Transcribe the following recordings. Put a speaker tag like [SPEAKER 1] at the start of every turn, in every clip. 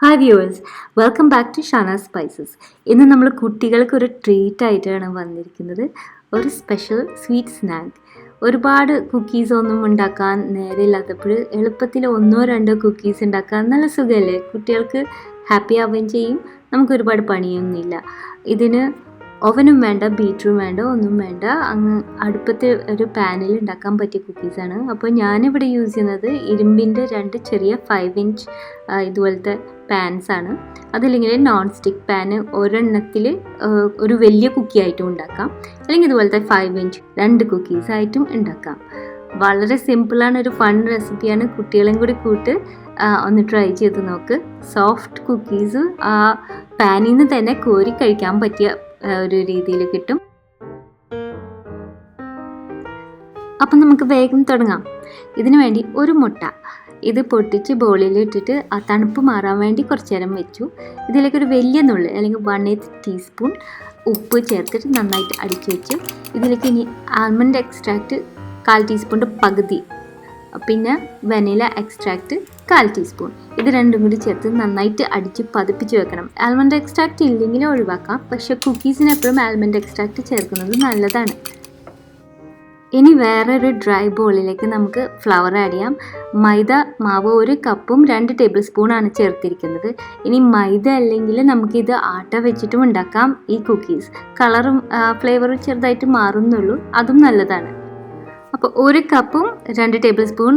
[SPEAKER 1] Hi viewers, welcome back to Shana spices. ഇന്ന് നമ്മൾ കുട്ടികൾക്ക് ഒരു ട്രീറ്റ് ആയിട്ടാണ് വന്നിരിക്കുന്നത്. ഒരു സ്പെഷ്യൽ സ്വീറ്റ് സ്നാക്ക്. ഒരുപാട് കുക്കീസ് ഒന്നും ഉണ്ടാക്കാൻ നേരമില്ലാത്തപ്പോൾ എളുപ്പത്തിൽ ഒന്നോ രണ്ടോ കുക്കീസ് ഉണ്ടാക്കാൻ നല്ല സുഖമല്ലേ? കുട്ടികൾക്ക് ഹാപ്പി ആവുകയും ചെയ്യും, നമുക്ക് ഒരുപാട് പണിയൊന്നുമില്ല. ഇതിന് ഓവനും വേണ്ട, ബീറ്ററും വേണ്ട, ഒന്നും വേണ്ട. അങ്ങ് അടുപ്പത്ത് ഒരു പാനിൽ ഉണ്ടാക്കാൻ പറ്റിയ കുക്കീസാണ്. അപ്പോൾ ഞാനിവിടെ യൂസ് ചെയ്യുന്നത് ഇരുമ്പിൻ്റെ രണ്ട് ചെറിയ 5 ഇഞ്ച് ഇതുപോലത്തെ പാൻസാണ്. അതില്ലെങ്കിൽ നോൺ സ്റ്റിക്ക് പാന് ഒരെണ്ണത്തിൽ ഒരു വലിയ കുക്കി ആയിട്ടും ഉണ്ടാക്കാം, അല്ലെങ്കിൽ ഇതുപോലത്തെ 5 ഇഞ്ച് 2 കുക്കീസായിട്ടും ഉണ്ടാക്കാം. വളരെ സിമ്പിളാണ്, ഒരു ഫൺ റെസിപ്പിയാണ്. കുട്ടികളെയും കൂടി കൂട്ട് ഒന്ന് ട്രൈ ചെയ്ത് നോക്ക്. സോഫ്റ്റ് കുക്കീസ് ആ പാനിൽ നിന്ന് തന്നെ കോരി കഴിക്കാൻ പറ്റിയ ഒരു രീതിയിൽ കിട്ടും. അപ്പം നമുക്ക് വേഗം തുടങ്ങാം. ഇതിനു വേണ്ടി ഒരു മുട്ട ഇത് പൊട്ടിച്ച് ബോളിൽ ഇട്ടിട്ട് ആ തണുപ്പ് മാറാൻ വേണ്ടി കുറച്ച് നേരം വെച്ചു. ഇതിലേക്ക് ഒരു വലിയ നുള്ളി അല്ലെങ്കിൽ 1/8 ടീസ്പൂൺ ഉപ്പ് ചേർത്തിട്ട് നന്നായിട്ട് അടിച്ചു വെച്ചു. ഇതിലേക്ക് ഇനി ആൽമണ്ട് എക്സ്ട്രാക്റ്റ് 1/4 ടീസ്പൂണിൻ്റെ പകുതി, പിന്നെ വെനില എക്സ്ട്രാക്റ്റ് 1/4 ടീസ്പൂൺ. ഇത് രണ്ടും കൂടി ചേർത്ത് നന്നായിട്ട് അടിച്ച് പതിപ്പിച്ച് വെക്കണം. ആൽമണ്ട് എക്സ്ട്രാക്റ്റ് ഇല്ലെങ്കിൽ ഒഴിവാക്കാം, പക്ഷേ കുക്കീസിന് എപ്പോഴും ആൽമണ്ട് എക്സ്ട്രാക്റ്റ് ചേർക്കുന്നത് നല്ലതാണ്. ഇനി വേറൊരു ഡ്രൈ ബോളിലേക്ക് നമുക്ക് ഫ്ലവർ ആഡ് ചെയ്യാം. മൈദ മാവ് 1 കപ്പും 2 ടേബിൾ സ്പൂണാണ് ചേർത്തിരിക്കുന്നത്. ഇനി മൈദ അല്ലെങ്കിൽ നമുക്കിത് ആട്ട വെച്ചിട്ടും ഉണ്ടാക്കാം ഈ കുക്കീസ്. കളറും ഫ്ലേവറും ചെറുതായിട്ട് മാറുന്നുള്ളൂ, അതും നല്ലതാണ്. അപ്പോൾ 1 കപ്പും 2 ടേബിൾ സ്പൂൺ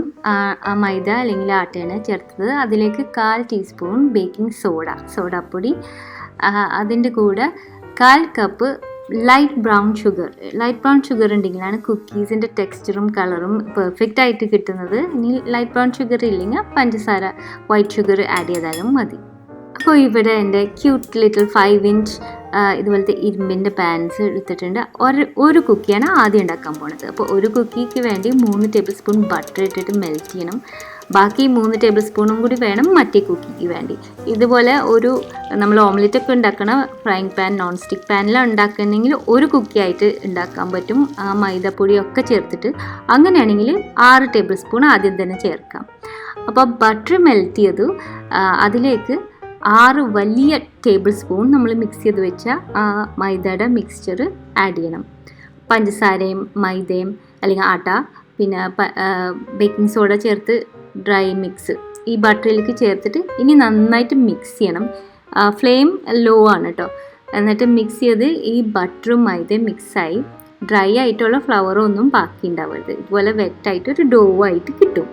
[SPEAKER 1] മൈദ അല്ലെങ്കിൽ ആട്ടയാണ് ചേർത്തത്. അതിലേക്ക് 1/4 ടീസ്പൂൺ ബേക്കിംഗ് സോഡാപ്പൊടി, അതിൻ്റെ കൂടെ 1/4 കപ്പ് ലൈറ്റ് ബ്രൗൺ ഷുഗർ ഉണ്ടെങ്കിലാണ് കുക്കീസിൻ്റെ ടെക്സ്ചറും കളറും പെർഫെക്റ്റ് ആയിട്ട് കിട്ടുന്നത്. ഇനി ലൈറ്റ് ബ്രൗൺ ഷുഗർ ഇല്ലെങ്കിൽ പഞ്ചസാര വൈറ്റ് ഷുഗർ ആഡ് ചെയ്താലും മതി. അപ്പോൾ ഇവിടെ എൻ്റെ ക്യൂട്ട് ലിറ്റിൽ 5 ഇഞ്ച് ഇതുപോലത്തെ ഇരുമ്പിൻ്റെ പാൻസ് എടുത്തിട്ടുണ്ട്. ഒരു കുക്കിയാണ് ആദ്യം ഉണ്ടാക്കാൻ പോണത്. അപ്പോൾ ഒരു കുക്കിക്ക് വേണ്ടി 3 ടേബിൾ സ്പൂൺ ബട്ടർ ഇട്ടിട്ട് മെൽറ്റ് ചെയ്യണം. ബാക്കി 3 ടേബിൾ സ്പൂണും കൂടി വേണം മറ്റേ കുക്കിക്ക് വേണ്ടി. ഇതുപോലെ നമ്മൾ ഓംലെറ്റ് ഒക്കെ ഉണ്ടാക്കണ ഫ്രൈങ് പാൻ, നോൺ സ്റ്റിക്ക് പാനിലാണ് ഉണ്ടാക്കണമെങ്കിൽ ഒരു കുക്കി ആയിട്ട് ഉണ്ടാക്കാൻ പറ്റും. മൈദപ്പൊടിയൊക്കെ ചേർത്തിട്ട് അങ്ങനെയാണെങ്കിൽ 6 ടേബിൾ സ്പൂൺ ആദ്യം തന്നെ ചേർക്കാം. അപ്പോൾ ബട്ടർ മെൽറ്റ് ചെയ്തു, അതിലേക്ക് 6 വലിയ ടേബിൾ സ്പൂൺ നമ്മൾ മിക്സ് ചെയ്ത് വെച്ച മൈദയുടെ മിക്സ്ചർ ആഡ് ചെയ്യണം. പഞ്ചസാരയും മൈദയും അല്ലെങ്കിൽ ആട്ട, പിന്നെ ബേക്കിംഗ് സോഡ ചേർത്ത് ഡ്രൈ മിക്സ് ഈ ബട്ടറിലേക്ക് ചേർത്തിട്ട് ഇനി നന്നായിട്ട് മിക്സ് ചെയ്യണം. ഫ്ലെയിം ലോ ആണ് കേട്ടോ. എന്നിട്ട് മിക്സ് ചെയ്ത് ഈ ബട്ടറും മൈദയും മിക്സായി ഡ്രൈ ആയിട്ടുള്ള ഫ്ലവറൊന്നും ബാക്കി ഉണ്ടാവരുത്. ഇതുപോലെ വെറ്റായിട്ട് ഒരു ഡോ ആയിട്ട് കിട്ടും.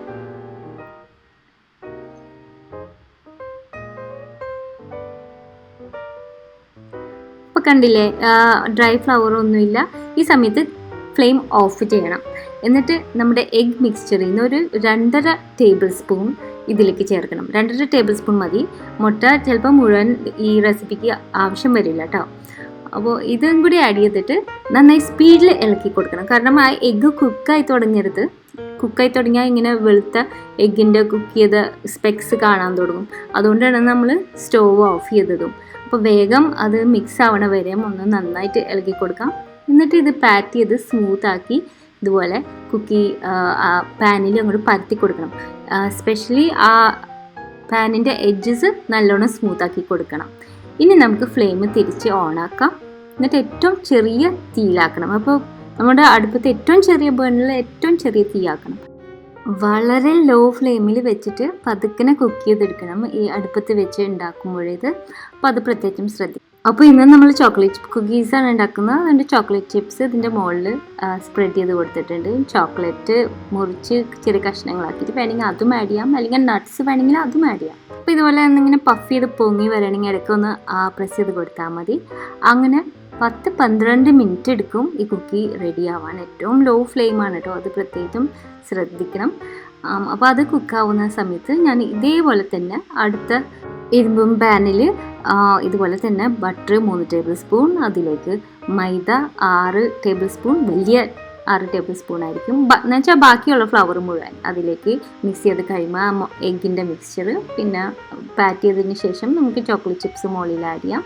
[SPEAKER 1] ഇപ്പോൾ കണ്ടില്ലേ, ഡ്രൈ ഫ്ലവറൊന്നുമില്ല. ഈ സമയത്ത് ഫ്ലെയിം ഓഫ് ചെയ്യണം. എന്നിട്ട് നമ്മുടെ എഗ് മിക്സ്ചറിൽ നിന്ന് ഒരു 2.5 ടേബിൾ സ്പൂൺ ഇതിലേക്ക് ചേർക്കണം. 2.5 ടേബിൾ സ്പൂൺ മതി. മുട്ട ചിലപ്പോൾ മുഴുവൻ ഈ റെസിപ്പിക്ക് ആവശ്യം വരില്ല കേട്ടോ. അപ്പോൾ ഇതും കൂടി ആഡ് ചെയ്തിട്ട് നന്നായി സ്പീഡിൽ ഇളക്കി കൊടുക്കണം. കാരണം ആ എഗ്ഗ് കുക്കായി തുടങ്ങിയാൽ ഇങ്ങനെ വെളുത്ത എഗ്ഗിൻ്റെ കുക്ക് ചെയ്ത സ്പെക്സ് കാണാൻ തുടങ്ങും. അതുകൊണ്ടാണ് നമ്മൾ സ്റ്റോവ് ഓഫ് ചെയ്തതും. അപ്പോൾ വേഗം അത് മിക്സ് ആവണ വരെ ഒന്ന് നന്നായിട്ട് ഇളക്കി കൊടുക്കാം. എന്നിട്ട് ഇത് പാറ്റ് ചെയ്ത് സ്മൂത്താക്കി ഇതുപോലെ കുക്കി പാനിൽ അങ്ങോട്ട് പരത്തി കൊടുക്കണം. സ്പെഷ്യലി ആ പാനിൻ്റെ എഡ്ജസ് നല്ലോണം സ്മൂത്താക്കി കൊടുക്കണം. ഇനി നമുക്ക് ഫ്ലെയിം തിരിച്ച് ഓണാക്കാം. എന്നിട്ട് ഏറ്റവും ചെറിയ തീയിലാക്കണം. അപ്പോൾ നമ്മുടെ അടുപ്പത്ത് ഏറ്റവും ചെറിയ ബേണിൽ ഏറ്റവും ചെറിയ തീയാക്കണം. വളരെ ലോ ഫ്ലെയിമിൽ വെച്ചിട്ട് പതുക്കനെ കുക്ക് ചെയ്തെടുക്കണം ഈ അടുപ്പത്ത് വെച്ച് ഉണ്ടാക്കുമ്പോഴേത്. അപ്പോൾ അത് പ്രത്യേകിച്ചും ശ്രദ്ധിക്കും. അപ്പോൾ ഇന്ന് നമ്മൾ ചോക്ലേറ്റ് കുക്കീസാണ് ഉണ്ടാക്കുന്നത്. അതിൻ്റെ ചോക്ലേറ്റ് ചിപ്സ് ഇതിൻ്റെ മുകളിൽ സ്പ്രെഡ് ചെയ്ത് കൊടുത്തിട്ടുണ്ട്. ചോക്ലേറ്റ് മുറിച്ച് ചെറിയ കഷ്ണങ്ങളാക്കിയിട്ട് വേണമെങ്കിൽ അതും ആഡ് ചെയ്യാം, അല്ലെങ്കിൽ നട്ട്സ് വേണമെങ്കിൽ അതും ആഡ് ചെയ്യാം. അപ്പോൾ ഇതുപോലെ ഒന്നിങ്ങനെ പഫ് ചെയ്ത് പൊങ്ങി വരണമെങ്കിൽ ഇടയ്ക്കൊന്ന് പ്രസ് ചെയ്ത് കൊടുത്താൽ മതി. അങ്ങനെ 10-12 മിനിറ്റ് എടുക്കും ഈ കുക്കി റെഡി ആവാൻ. ഏറ്റവും ലോ ഫ്ലെയിമാണ് കേട്ടോ, അത് പ്രത്യേകിച്ചും ശ്രദ്ധിക്കണം. അപ്പോൾ അത് കുക്കാവുന്ന സമയത്ത് ഞാൻ ഇതേപോലെ തന്നെ അടുത്ത ഇരുമ്പും പാനിൽ ഇതുപോലെ തന്നെ ബട്ടർ 3 ടേബിൾ സ്പൂൺ, അതിലേക്ക് മൈദ 6 ടേബിൾ സ്പൂൺ, വലിയ 6 ടേബിൾ സ്പൂൺ ആയിരിക്കും എന്ന് വെച്ചാൽ ബാക്കിയുള്ള ഫ്ലവർ മുഴുവൻ അതിലേക്ക് മിക്സ് ചെയ്ത് കഴിയുമ്പോൾ എഗ്ഗിൻ്റെ മിക്സ്ചർ, പിന്നെ പാറ്റ് ചെയ്തതിന് ശേഷം നമുക്ക് ചോക്ലേറ്റ് ചിപ്സ് മുകളിൽ ആഡ് ചെയ്യാം.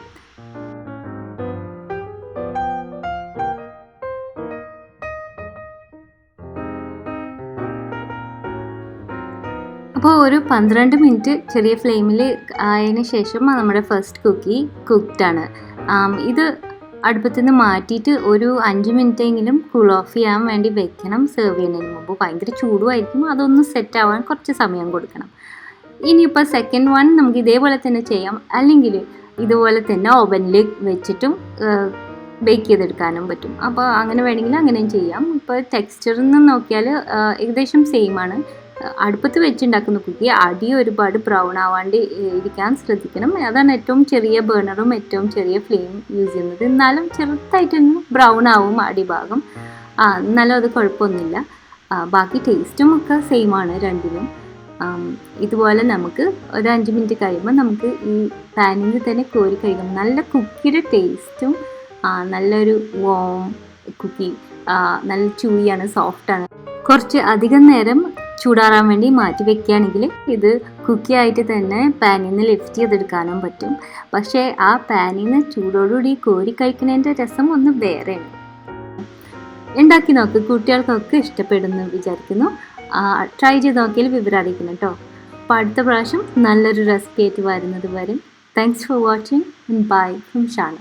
[SPEAKER 1] അപ്പോൾ ഒരു 12 മിനിറ്റ് ചെറിയ ഫ്ലെയിമിൽ ആയതിന് ശേഷം നമ്മുടെ ഫസ്റ്റ് കുക്കി കുക്ക്ഡാണ്. ഇത് അടുപ്പത്തു നിന്ന് മാറ്റിയിട്ട് ഒരു 5 മിനിറ്റെങ്കിലും കൂൾ ഓഫ് ചെയ്യാൻ വേണ്ടി വെക്കണം. സെർവ് ചെയ്യുന്നതിന് മുമ്പ് ഭയങ്കര ചൂടുമായിരിക്കും, അതൊന്ന് സെറ്റ് ആവാൻ കുറച്ച് സമയം കൊടുക്കണം. ഇനിയിപ്പോൾ സെക്കൻഡ് വൺ നമുക്ക് ഇതേപോലെ തന്നെ ചെയ്യാം, അല്ലെങ്കിൽ ഇതുപോലെ തന്നെ ഓവനിൽ വെച്ചിട്ടും ബേക്ക് ചെയ്തെടുക്കാനും പറ്റും. അപ്പോൾ അങ്ങനെ വേണമെങ്കിൽ അങ്ങനെയും ചെയ്യാം. ഇപ്പോൾ ടെക്സ്ചറിൽ നിന്ന് നോക്കിയാൽ ഏകദേശം സെയിം ആണ്. അടുപ്പത്ത് വെച്ചുണ്ടാക്കുന്ന കുക്കി അടി ഒരുപാട് ബ്രൗൺ ആവാണ്ട് ഇരിക്കാൻ ശ്രദ്ധിക്കണം. അതാണ് ഏറ്റവും ചെറിയ ബേണറും ഏറ്റവും ചെറിയ ഫ്ലെയിം യൂസ് ചെയ്യുന്നത്. എന്നാലും ചെറുതായിട്ടൊന്ന് ബ്രൗൺ ആവും അടിഭാഗം, എന്നാലും അത് കുഴപ്പമൊന്നുമില്ല. ബാക്കി ടേസ്റ്റും ഒക്കെ സെയിം ആണ് രണ്ടിനും. ഇതുപോലെ നമുക്ക് ഒരു 5 മിനിറ്റ് കഴിയുമ്പോൾ നമുക്ക് ഈ പാനിൽ നിന്ന് തന്നെ കോരി കഴിക്കാം. നല്ല കുക്കിയുടെ ടേസ്റ്റും നല്ലൊരു വോം കുക്കി, നല്ല ചൂയിയാണ്, സോഫ്റ്റാണ്. കുറച്ച് അധികം നേരം ചൂടാറാൻ വേണ്ടി മാറ്റി വെക്കുകയാണെങ്കിൽ ഇത് കുക്കി ആയിട്ട് തന്നെ പാനിൽ നിന്ന് ലിഫ്റ്റ് ചെയ്തെടുക്കാനും പറ്റും. പക്ഷേ ആ പാനിൽ നിന്ന് ചൂടോടുകൂടി കോരി കഴിക്കുന്നതിൻ്റെ രസം ഒന്ന് വേറെയാണ്. ഉണ്ടാക്കി നോക്ക്, കുട്ടികൾക്കൊക്കെ ഇഷ്ടപ്പെടുന്നു വിചാരിക്കുന്നു. ട്രൈ ചെയ്ത് നോക്കിയാൽ വിവരം അറിയിക്കണം കേട്ടോ. അപ്പോൾ അടുത്ത പ്രാവശ്യം നല്ലൊരു റെസിപ്പി ആയിട്ട് വരുന്നത് വരെ thanks for watching. Bye from Shana.